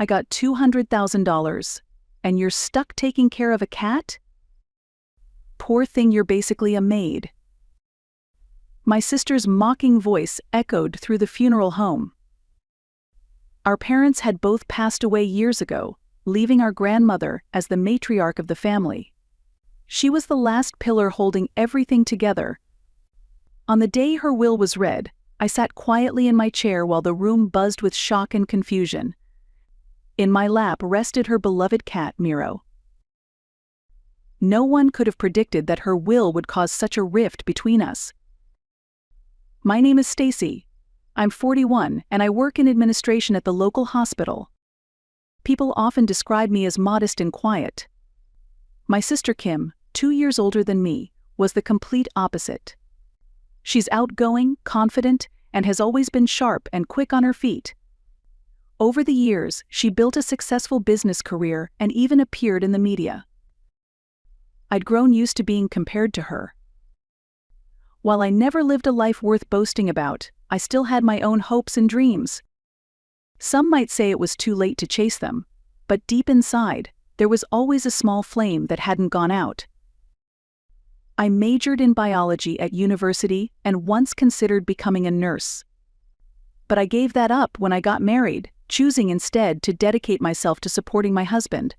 I got $200,000. And you're stuck taking care of a cat? Poor thing, you're basically a maid." My sister's mocking voice echoed through the funeral home. Our parents had both passed away years ago, leaving our grandmother as the matriarch of the family. She was the last pillar holding everything together. On the day her will was read, I sat quietly in my chair while the room buzzed with shock and confusion. In my lap rested her beloved cat, Miro. No one could have predicted that her will would cause such a rift between us. "My name is Stacy. I'm 41 and I work in administration at the local hospital. People often describe me as modest and quiet. My sister Kim, 2 years older than me, was the complete opposite. She's outgoing, confident, and has always been sharp and quick on her feet. Over the years, she built a successful business career and even appeared in the media. I'd grown used to being compared to her. While I never lived a life worth boasting about, I still had my own hopes and dreams. Some might say it was too late to chase them, but deep inside, there was always a small flame that hadn't gone out. I majored in biology at university and once considered becoming a nurse. But I gave that up when I got married, choosing instead to dedicate myself to supporting my husband.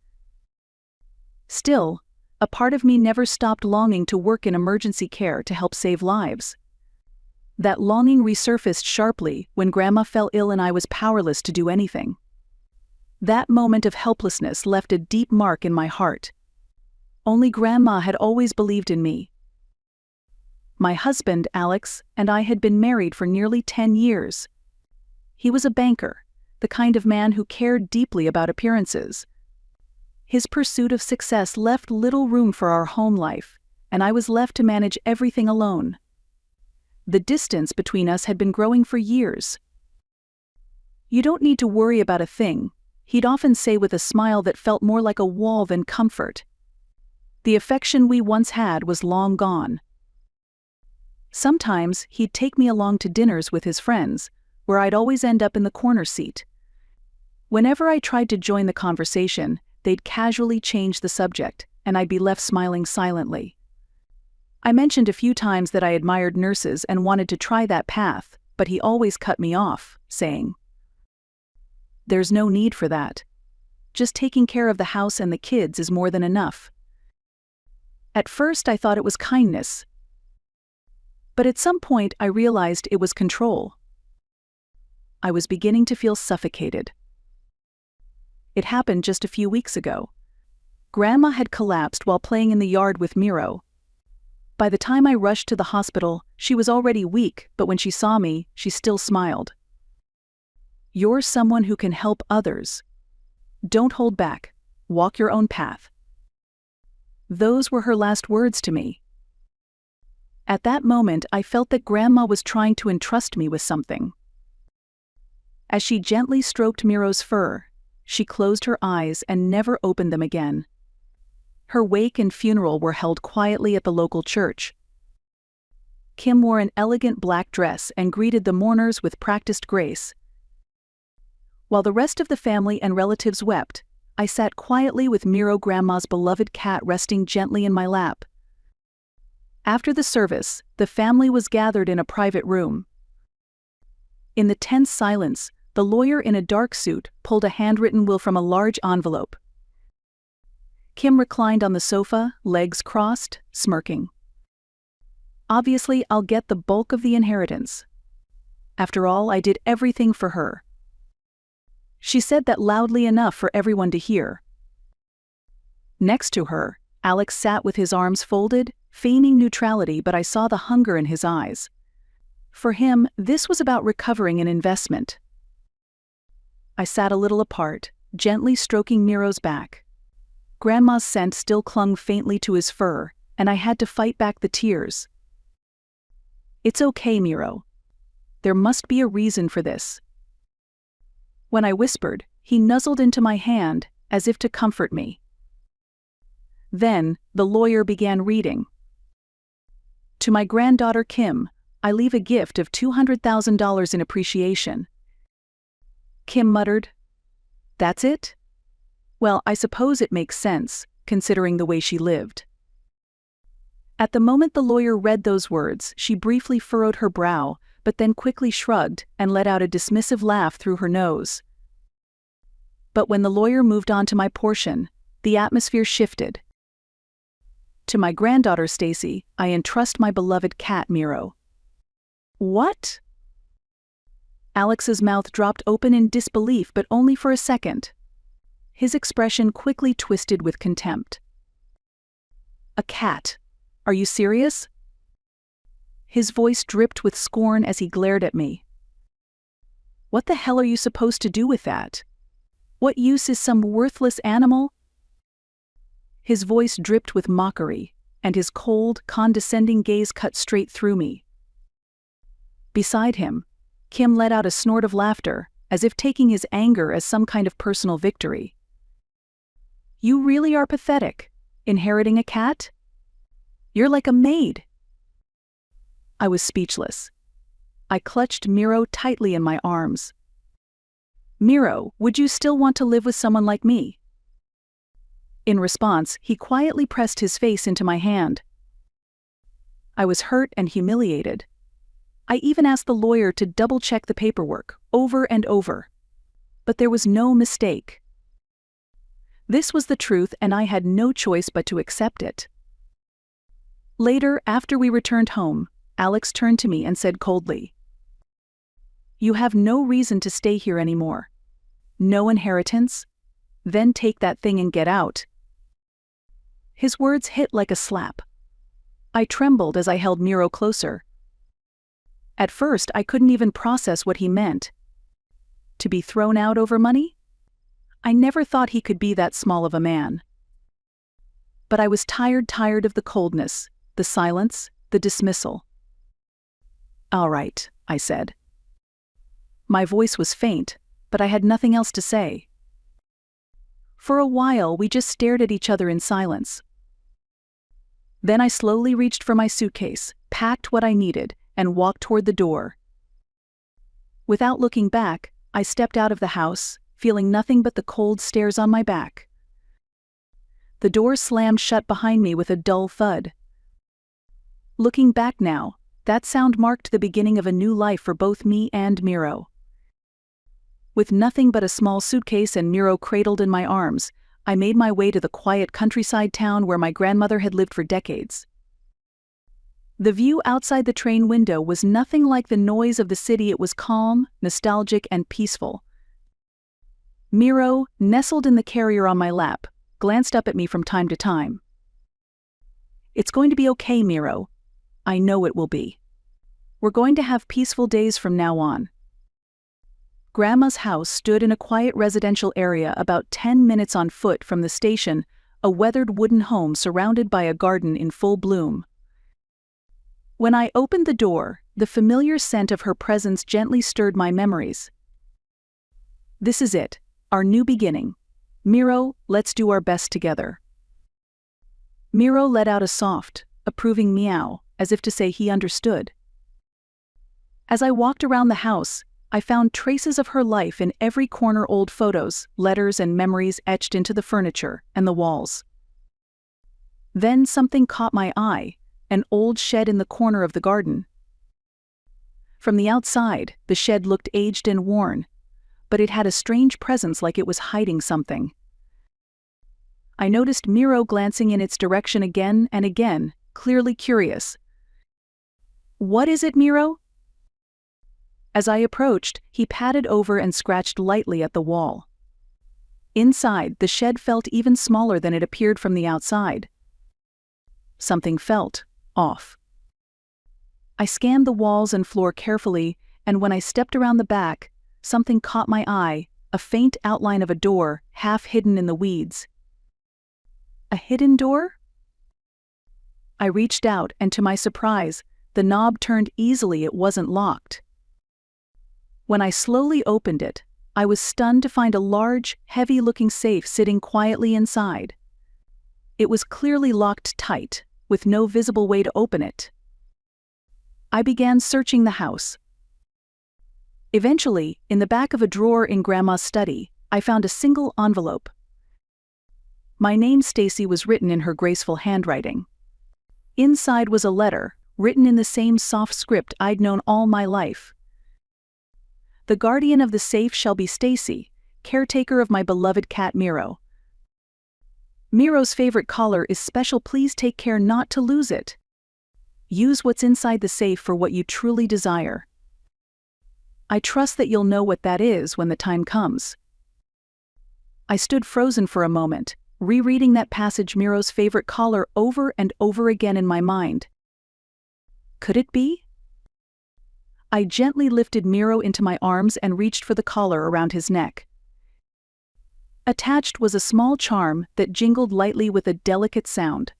Still, a part of me never stopped longing to work in emergency care to help save lives. That longing resurfaced sharply when Grandma fell ill and I was powerless to do anything. That moment of helplessness left a deep mark in my heart. Only Grandma had always believed in me. My husband, Alex, and I had been married for nearly 10 years. He was a banker, the kind of man who cared deeply about appearances. His pursuit of success left little room for our home life, and I was left to manage everything alone. The distance between us had been growing for years. "You don't need to worry about a thing," he'd often say with a smile that felt more like a wall than comfort. The affection we once had was long gone. Sometimes he'd take me along to dinners with his friends, where I'd always end up in the corner seat. Whenever I tried to join the conversation, they'd casually change the subject, and I'd be left smiling silently. I mentioned a few times that I admired nurses and wanted to try that path, but he always cut me off, saying, "There's no need for that. Just taking care of the house and the kids is more than enough." At first I thought it was kindness, but at some point I realized it was control. I was beginning to feel suffocated. It happened just a few weeks ago. Grandma had collapsed while playing in the yard with Miro. By the time I rushed to the hospital, she was already weak, but when she saw me, she still smiled. "You're someone who can help others. Don't hold back. Walk your own path." Those were her last words to me. At that moment, I felt that Grandma was trying to entrust me with something. As she gently stroked Miro's fur, she closed her eyes and never opened them again. Her wake and funeral were held quietly at the local church. Kim wore an elegant black dress and greeted the mourners with practiced grace. While the rest of the family and relatives wept, I sat quietly with Miro, Grandma's beloved cat, resting gently in my lap. After the service, the family was gathered in a private room. In the tense silence, the lawyer in a dark suit pulled a handwritten will from a large envelope. Kim reclined on the sofa, legs crossed, smirking. "Obviously, I'll get the bulk of the inheritance. After all, I did everything for her." She said that loudly enough for everyone to hear. Next to her, Alex sat with his arms folded, feigning neutrality, but I saw the hunger in his eyes. For him, this was about recovering an investment. I sat a little apart, gently stroking Miro's back. Grandma's scent still clung faintly to his fur, and I had to fight back the tears. "It's okay, Miro. There must be a reason for this." When I whispered, he nuzzled into my hand, as if to comfort me. Then, the lawyer began reading. "To my granddaughter Kim, I leave a gift of $200,000 in appreciation." Kim muttered, That's it? Well, I suppose it makes sense, considering the way she lived. At the moment the lawyer read those words, she briefly furrowed her brow, but then quickly shrugged and let out a dismissive laugh through her nose. But when the lawyer moved on to my portion, the atmosphere shifted. To my granddaughter Stacy, I entrust my beloved cat Miro. What? Alex's mouth dropped open in disbelief, but only for a second. His expression quickly twisted with contempt. A cat? Are you serious? His voice dripped with scorn as he glared at me. What the hell are you supposed to do with that? What use is some worthless animal? His voice dripped with mockery, and his cold, condescending gaze cut straight through me. Beside him, Kim let out a snort of laughter, as if taking his anger as some kind of personal victory. You really are pathetic, inheriting a cat? You're like a maid. I was speechless. I clutched Miro tightly in my arms. Miro, would you still want to live with someone like me? In response, he quietly pressed his face into my hand. I was hurt and humiliated. I even asked the lawyer to double-check the paperwork, over and over. But there was no mistake. This was the truth, and I had no choice but to accept it. Later, after we returned home, Alex turned to me and said coldly, "You have no reason to stay here anymore. No inheritance? Then take that thing and get out." His words hit like a slap. I trembled as I held Miro closer. At first, I couldn't even process what he meant. To be thrown out over money? I never thought he could be that small of a man. But I was tired of the coldness, the silence, the dismissal. "All right," I said. My voice was faint, but I had nothing else to say. For a while, we just stared at each other in silence. Then I slowly reached for my suitcase, packed what I needed, and walked toward the door. Without looking back, I stepped out of the house, feeling nothing but the cold stares on my back. The door slammed shut behind me with a dull thud. Looking back now, that sound marked the beginning of a new life for both me and Miro. With nothing but a small suitcase and Miro cradled in my arms, I made my way to the quiet countryside town where my grandmother had lived for decades. The view outside the train window was nothing like the noise of the city. It was calm, nostalgic, and peaceful. Miro, nestled in the carrier on my lap, glanced up at me from time to time. "It's going to be okay, Miro. I know it will be. We're going to have peaceful days from now on." Grandma's house stood in a quiet residential area about 10 minutes on foot from the station, a weathered wooden home surrounded by a garden in full bloom. When I opened the door, the familiar scent of her presence gently stirred my memories. This is it, our new beginning. Miro, let's do our best together. Miro let out a soft, approving meow, as if to say he understood. As I walked around the house, I found traces of her life in every corner, old photos, letters, and memories etched into the furniture and the walls. Then something caught my eye, an old shed in the corner of the garden. From the outside, the shed looked aged and worn, but it had a strange presence, like it was hiding something. I noticed Miro glancing in its direction again and again, clearly curious. "What is it, Miro?" As I approached, he patted over and scratched lightly at the wall. Inside, the shed felt even smaller than it appeared from the outside. Something felt off. I scanned the walls and floor carefully, and when I stepped around the back, something caught my eye, a faint outline of a door, half hidden in the weeds. A hidden door? I reached out, and to my surprise, the knob turned easily. It wasn't locked. When I slowly opened it, I was stunned to find a large, heavy-looking safe sitting quietly inside. It was clearly locked tight, with no visible way to open it. I began searching the house. Eventually, in the back of a drawer in Grandma's study, I found a single envelope. My name Stacy was written in her graceful handwriting. Inside was a letter, written in the same soft script I'd known all my life. The guardian of the safe shall be Stacy, caretaker of my beloved cat Miro. Miro's favorite collar is special. Please take care not to lose it. Use what's inside the safe for what you truly desire. I trust that you'll know what that is when the time comes. I stood frozen for a moment, rereading that passage, Miro's favorite collar, over and over again in my mind. Could it be? I gently lifted Miro into my arms and reached for the collar around his neck. Attached was a small charm that jingled lightly with a delicate sound.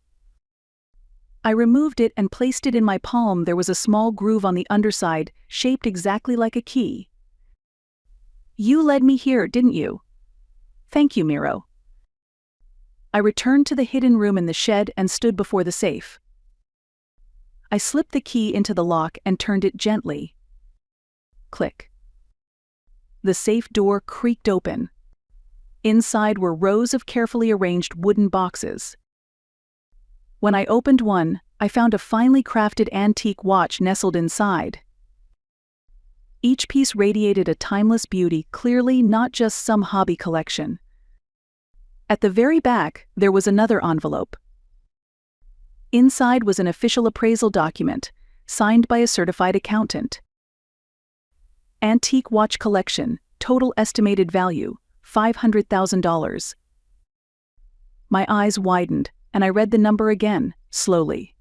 I removed it and placed it in my palm. There was a small groove on the underside, shaped exactly like a key. You led me here, didn't you? Thank you, Miro. I returned to the hidden room in the shed and stood before the safe. I slipped the key into the lock and turned it gently. Click. The safe door creaked open. Inside were rows of carefully arranged wooden boxes. When I opened one, I found a finely crafted antique watch nestled inside. Each piece radiated a timeless beauty, clearly not just some hobby collection. At the very back, there was another envelope. Inside was an official appraisal document, signed by a certified accountant. Antique watch collection, total estimated value, $500,000. My eyes widened, and I read the number again, slowly.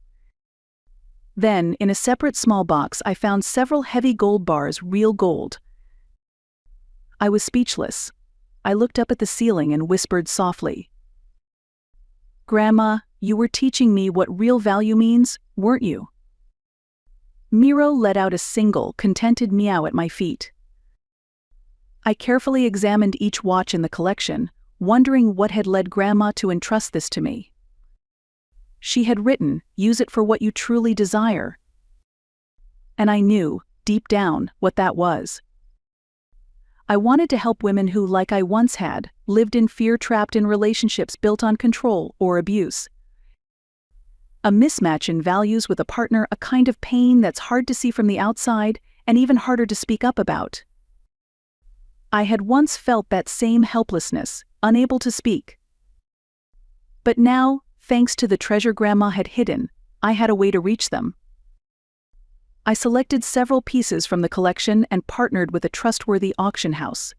Then, in a separate small box, I found several heavy gold bars, real gold. I was speechless. I looked up at the ceiling and whispered softly, "Grandma, you were teaching me what real value means, weren't you?" Miro let out a single, contented meow at my feet. I carefully examined each watch in the collection, wondering what had led Grandma to entrust this to me. She had written, "Use it for what you truly desire." And I knew, deep down, what that was. I wanted to help women who, like I once had, lived in fear, trapped in relationships built on control or abuse. A mismatch in values with a partner, a kind of pain that's hard to see from the outside and even harder to speak up about. I had once felt that same helplessness, unable to speak. But now, thanks to the treasure Grandma had hidden, I had a way to reach them. I selected several pieces from the collection and partnered with a trustworthy auction house.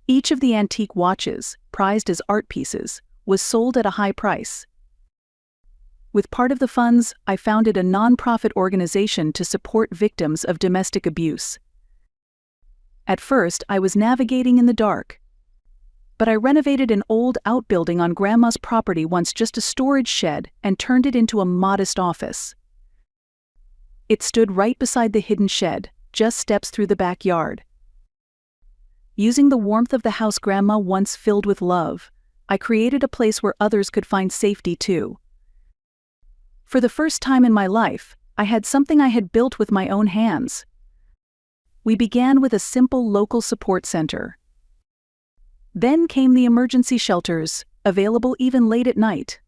Each of the antique watches, prized as art pieces, was sold at a high price. With part of the funds, I founded a non-profit organization to support victims of domestic abuse. At first, I was navigating in the dark. But I renovated an old outbuilding on Grandma's property, once just a storage shed, and turned it into a modest office. It stood right beside the hidden shed, just steps through the backyard. Using the warmth of the house Grandma once filled with love, I created a place where others could find safety too. For the first time in my life, I had something I had built with my own hands. We began with a simple local support center. Then came the emergency shelters, available even late at night.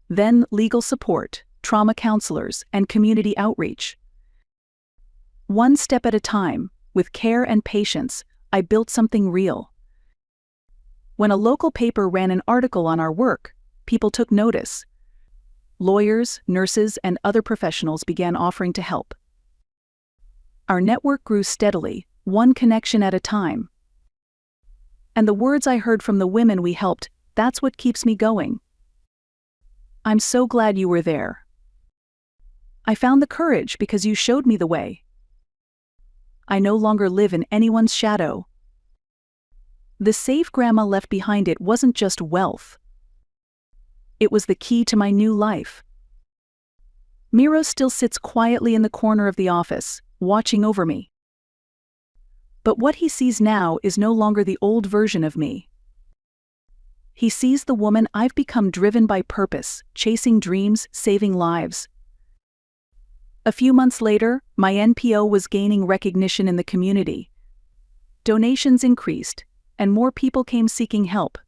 Then legal support, trauma counselors, and community outreach. One step at a time, with care and patience, I built something real. When a local paper ran an article on our work, people took notice. Lawyers, nurses, and other professionals began offering to help. Our network grew steadily, one connection at a time. And the words I heard from the women we helped, that's what keeps me going. I'm so glad you were there. I found the courage because you showed me the way. I no longer live in anyone's shadow. The safe Grandma left behind, it wasn't just wealth. It was the key to my new life. Miro still sits quietly in the corner of the office, watching over me. But what he sees now is no longer the old version of me. He sees the woman I've become, driven by purpose, chasing dreams, saving lives. A few months later, my NPO was gaining recognition in the community. Donations increased, and more people came seeking help.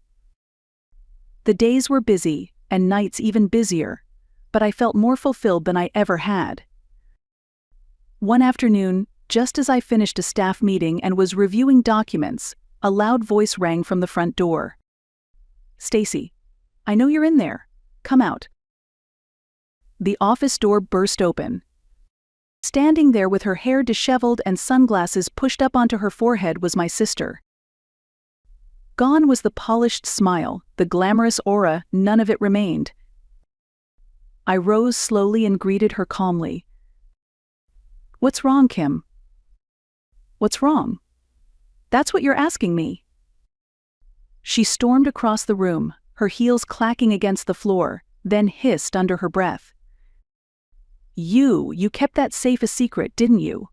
The days were busy, and nights even busier, but I felt more fulfilled than I ever had. One afternoon, just as I finished a staff meeting and was reviewing documents, a loud voice rang from the front door. "Stacy, I know you're in there. Come out." The office door burst open. Standing there with her hair disheveled and sunglasses pushed up onto her forehead was my sister. Gone was the polished smile, the glamorous aura, none of it remained. I rose slowly and greeted her calmly. "What's wrong, Kim?" "What's wrong? That's what you're asking me." She stormed across the room, her heels clacking against the floor, then hissed under her breath. You kept that safe a secret, didn't you?"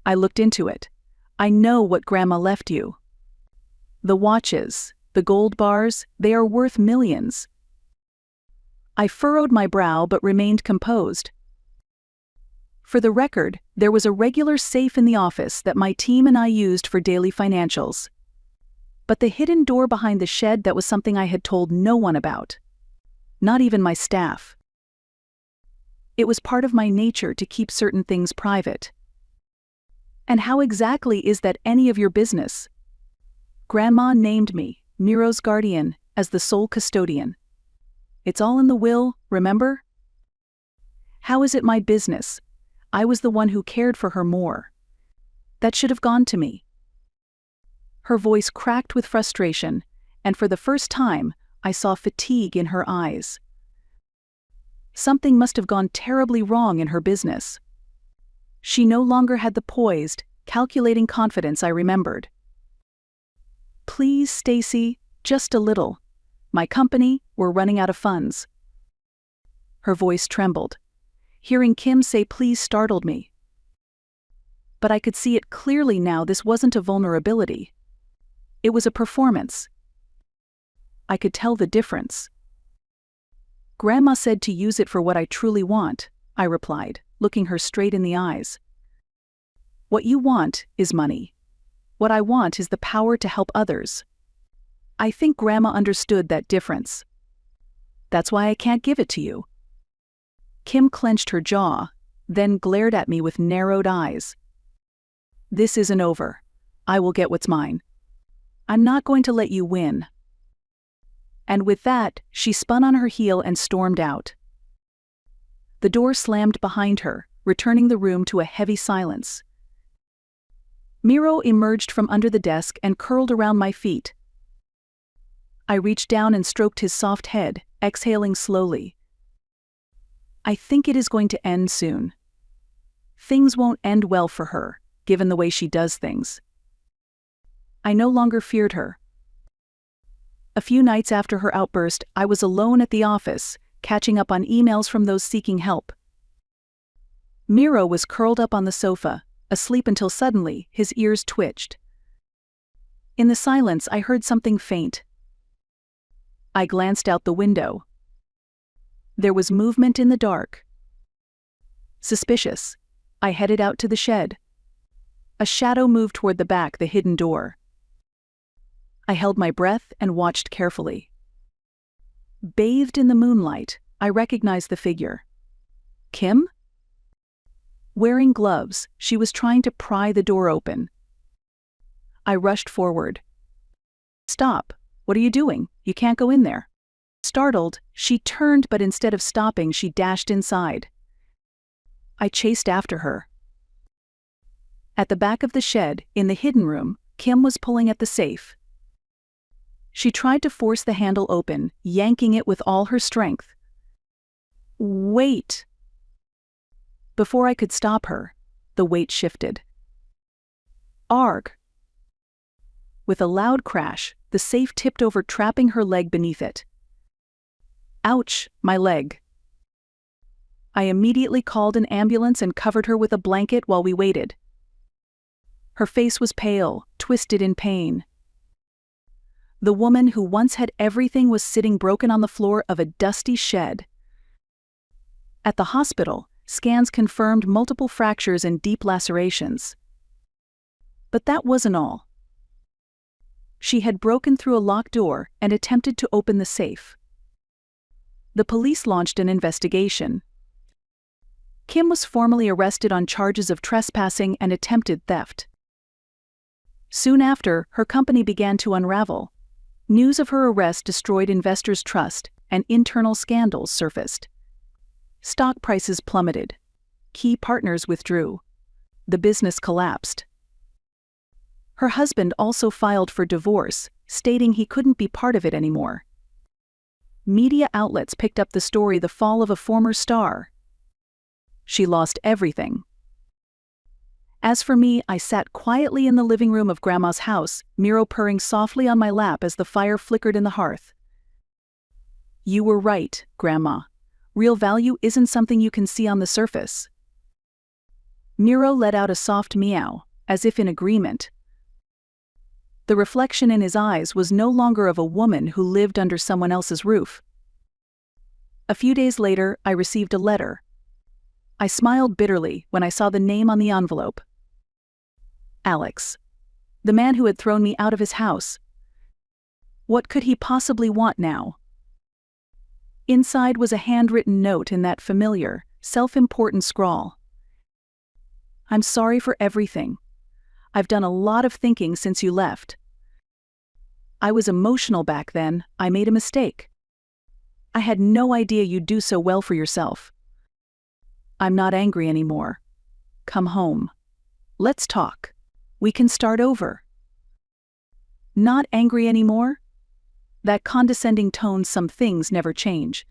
I looked into it. "I know what Grandma left you. The watches, the gold bars, they are worth millions." I furrowed my brow but remained composed. For the record, there was a regular safe in the office that my team and I used for daily financials. But the hidden door behind the shed, that was something I had told no one about. Not even my staff. It was part of my nature to keep certain things private. And how exactly is that any of your business? Grandma named me, Miro's guardian, as the sole custodian. It's all in the will, remember? How is it my business? I was the one who cared for her more. That should have gone to me. Her voice cracked with frustration, and for the first time, I saw fatigue in her eyes. Something must have gone terribly wrong in her business. She no longer had the poised, calculating confidence I remembered. "Please, Stacy, just a little. My company, we're running out of funds." Her voice trembled. Hearing Kim say please startled me. But I could see it clearly now. This wasn't a vulnerability. It was a performance. I could tell the difference. "Grandma said to use it for what I truly want," I replied, looking her straight in the eyes. "What you want is money. What I want is the power to help others." I think Grandma understood that difference. "That's why I can't give it to you." Kim clenched her jaw, then glared at me with narrowed eyes. "This isn't over. I will get what's mine. I'm not going to let you win." And with that, she spun on her heel and stormed out. The door slammed behind her, returning the room to a heavy silence. Miro emerged from under the desk and curled around my feet. I reached down and stroked his soft head, exhaling slowly. "I think it is going to end soon. Things won't end well for her, given the way she does things." I no longer feared her. A few nights after her outburst, I was alone at the office, catching up on emails from those seeking help. Miro was curled up on the sofa, asleep until suddenly his ears twitched. In the silence, I heard something faint. I glanced out the window. There was movement in the dark. Suspicious, I headed out to the shed. A shadow moved toward the back, the hidden door. I held my breath and watched carefully. Bathed in the moonlight, I recognized the figure. Kim? Wearing gloves, she was trying to pry the door open. I rushed forward. "Stop! What are you doing? You can't go in there." Startled, she turned, but instead of stopping, she dashed inside. I chased after her. At the back of the shed, in the hidden room, Kim was pulling at the safe. She tried to force the handle open, yanking it with all her strength. "Wait!" Before I could stop her, the weight shifted. Arg! With a loud crash, the safe tipped over, trapping her leg beneath it. Ouch, my leg. I immediately called an ambulance and covered her with a blanket while we waited. Her face was pale, twisted in pain. The woman who once had everything was sitting broken on the floor of a dusty shed. At the hospital, scans confirmed multiple fractures and deep lacerations. But that wasn't all. She had broken through a locked door and attempted to open the safe. The police launched an investigation. Kim was formally arrested on charges of trespassing and attempted theft. Soon after, her company began to unravel. News of her arrest destroyed investors' trust, and internal scandals surfaced. Stock prices plummeted. Key partners withdrew. The business collapsed. Her husband also filed for divorce, stating he couldn't be part of it anymore. Media outlets picked up the story, the fall of a former star. She lost everything. As for me, I sat quietly in the living room of Grandma's house, Miro purring softly on my lap as the fire flickered in the hearth. You were right, Grandma. Real value isn't something you can see on the surface. Miro let out a soft meow, as if in agreement. The reflection in his eyes was no longer of a woman who lived under someone else's roof. A few days later, I received a letter. I smiled bitterly when I saw the name on the envelope. Alex. The man who had thrown me out of his house. What could he possibly want now? Inside was a handwritten note in that familiar, self-important scrawl. I'm sorry for everything. I've done a lot of thinking since you left. I was emotional back then. I made a mistake. I had no idea you'd do so well for yourself. I'm not angry anymore. Come home. Let's talk. We can start over. Not angry anymore? That condescending tone, some things never change.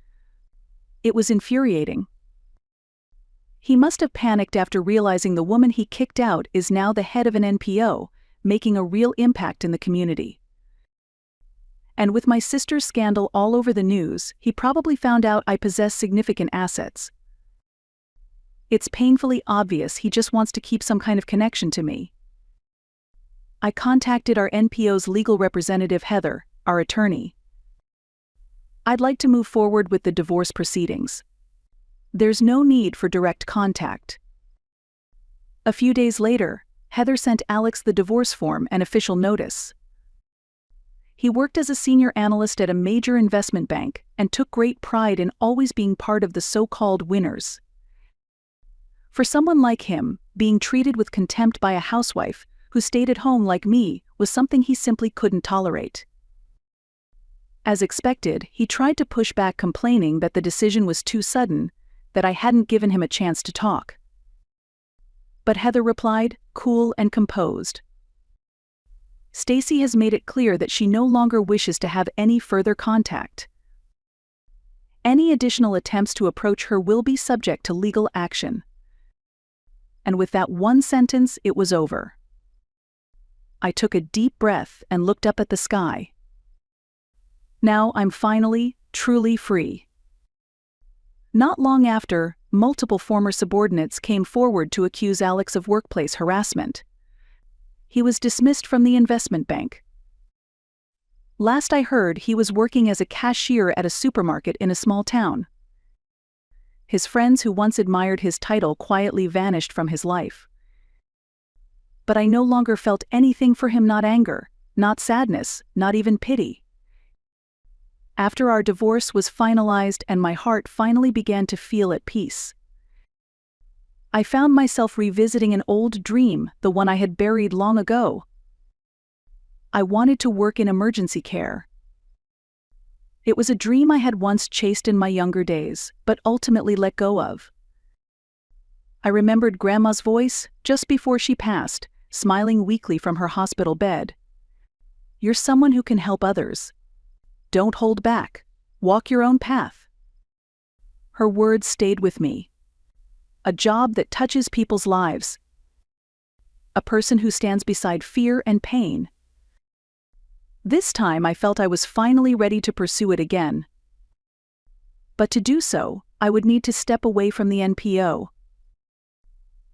It was infuriating. He must have panicked after realizing the woman he kicked out is now the head of an NPO, making a real impact in the community. And with my sister's scandal all over the news, he probably found out I possess significant assets. It's painfully obvious he just wants to keep some kind of connection to me. I contacted our NPO's legal representative, Heather, our attorney. I'd like to move forward with the divorce proceedings. There's no need for direct contact. A few days later, Heather sent Alex the divorce form and official notice. He worked as a senior analyst at a major investment bank and took great pride in always being part of the so-called winners. For someone like him, being treated with contempt by a housewife who stayed at home like me was something he simply couldn't tolerate. As expected, he tried to push back, complaining that the decision was too sudden, that I hadn't given him a chance to talk. But Heather replied, cool and composed. Stacy has made it clear that she no longer wishes to have any further contact. Any additional attempts to approach her will be subject to legal action. And with that one sentence, it was over. I took a deep breath and looked up at the sky. Now I'm finally, truly free. Not long after, multiple former subordinates came forward to accuse Alex of workplace harassment. He was dismissed from the investment bank. Last I heard, he was working as a cashier at a supermarket in a small town. His friends who once admired his title quietly vanished from his life. But I no longer felt anything for him, not anger, not sadness, not even pity. After our divorce was finalized and my heart finally began to feel at peace, I found myself revisiting an old dream, the one I had buried long ago. I wanted to work in emergency care. It was a dream I had once chased in my younger days, but ultimately let go of. I remembered Grandma's voice, just before she passed, smiling weakly from her hospital bed. You're someone who can help others. Don't hold back. Walk your own path. Her words stayed with me. A job that touches people's lives. A person who stands beside fear and pain. This time I felt I was finally ready to pursue it again. But to do so, I would need to step away from the NPO.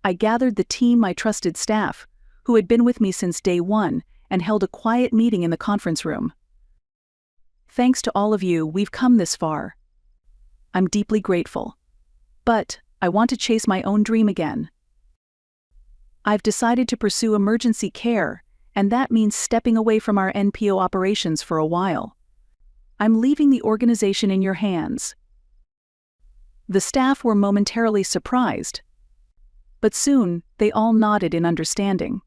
I gathered the team, my trusted staff, who had been with me since day one, and held a quiet meeting in the conference room. Thanks to all of you, we've come this far. I'm deeply grateful. But I want to chase my own dream again. I've decided to pursue emergency care, and that means stepping away from our NPO operations for a while. I'm leaving the organization in your hands." The staff were momentarily surprised, but soon they all nodded in understanding.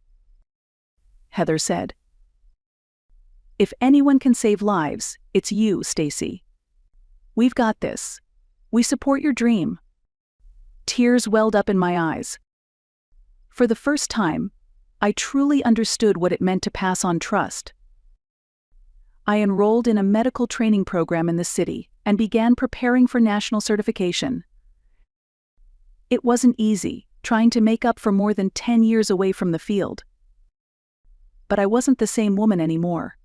Heather said, "If anyone can save lives, it's you, Stacy. We've got this. We support your dream." Tears welled up in my eyes. For the first time, I truly understood what it meant to pass on trust. I enrolled in a medical training program in the city and began preparing for national certification. It wasn't easy, trying to make up for more than 10 years away from the field. But I wasn't the same woman anymore.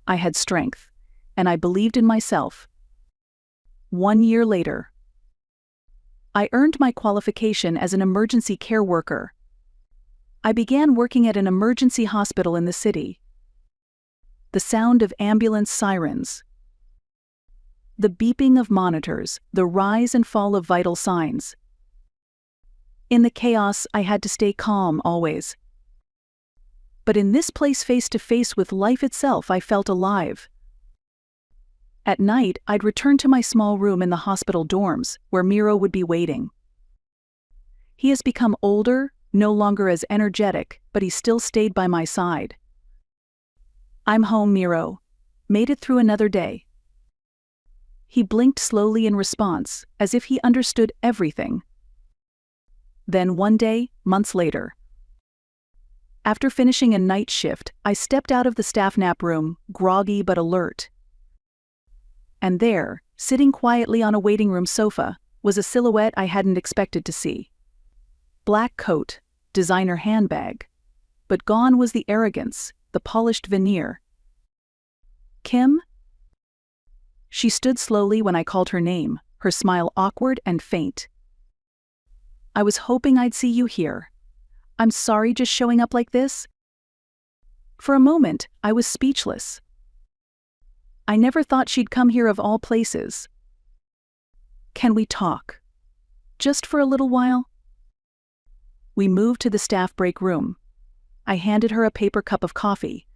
I had strength, and I believed in myself. 1 year later, I earned my qualification as an emergency care worker. I began working at an emergency hospital in the city. The sound of ambulance sirens, the beeping of monitors, the rise and fall of vital signs. In the chaos, I had to stay calm always. But in this place face to face with life itself, I felt alive. At night, I'd return to my small room in the hospital dorms, where Miro would be waiting. He has become older, no longer as energetic, but he still stayed by my side. "I'm home, Miro. Made it through another day." He blinked slowly in response, as if he understood everything. Then one day, months later, after finishing a night shift, I stepped out of the staff nap room, groggy but alert. And there, sitting quietly on a waiting room sofa, was a silhouette I hadn't expected to see. Black coat, designer handbag. But gone was the arrogance, the polished veneer. "Kim?" She stood slowly when I called her name, her smile awkward and faint. "I was hoping I'd see you here. I'm sorry just showing up like this." For a moment, I was speechless. I never thought she'd come here of all places. "Can we talk? Just for a little while?" We moved to the staff break room. I handed her a paper cup of coffee.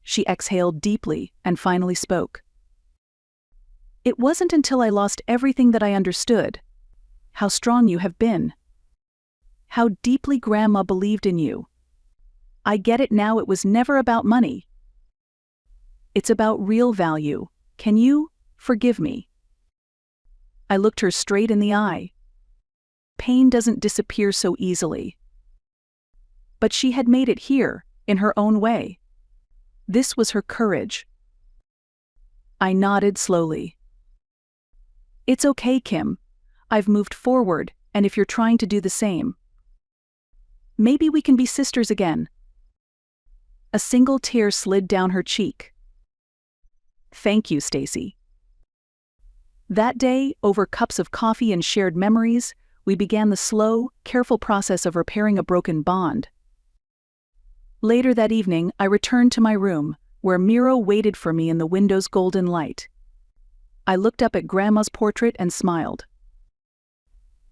She exhaled deeply and finally spoke. "It wasn't until I lost everything that I understood how strong you have been. How deeply Grandma believed in you. I get it now, it was never about money. It's about real value. Can you forgive me?" I looked her straight in the eye. Pain doesn't disappear so easily. But she had made it here, in her own way. This was her courage. I nodded slowly. "It's okay, Kim. I've moved forward, and if you're trying to do the same, maybe we can be sisters again." A single tear slid down her cheek. "Thank you, Stacy." That day, over cups of coffee and shared memories, we began the slow, careful process of repairing a broken bond. Later that evening, I returned to my room, where Miro waited for me in the window's golden light. I looked up at Grandma's portrait and smiled.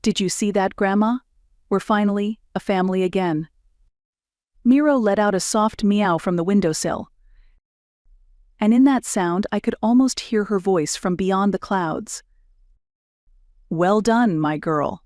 "Did you see that, Grandma? We're finally a family again." Miro let out a soft meow from the windowsill. And in that sound I could almost hear her voice from beyond the clouds. "Well done, my girl."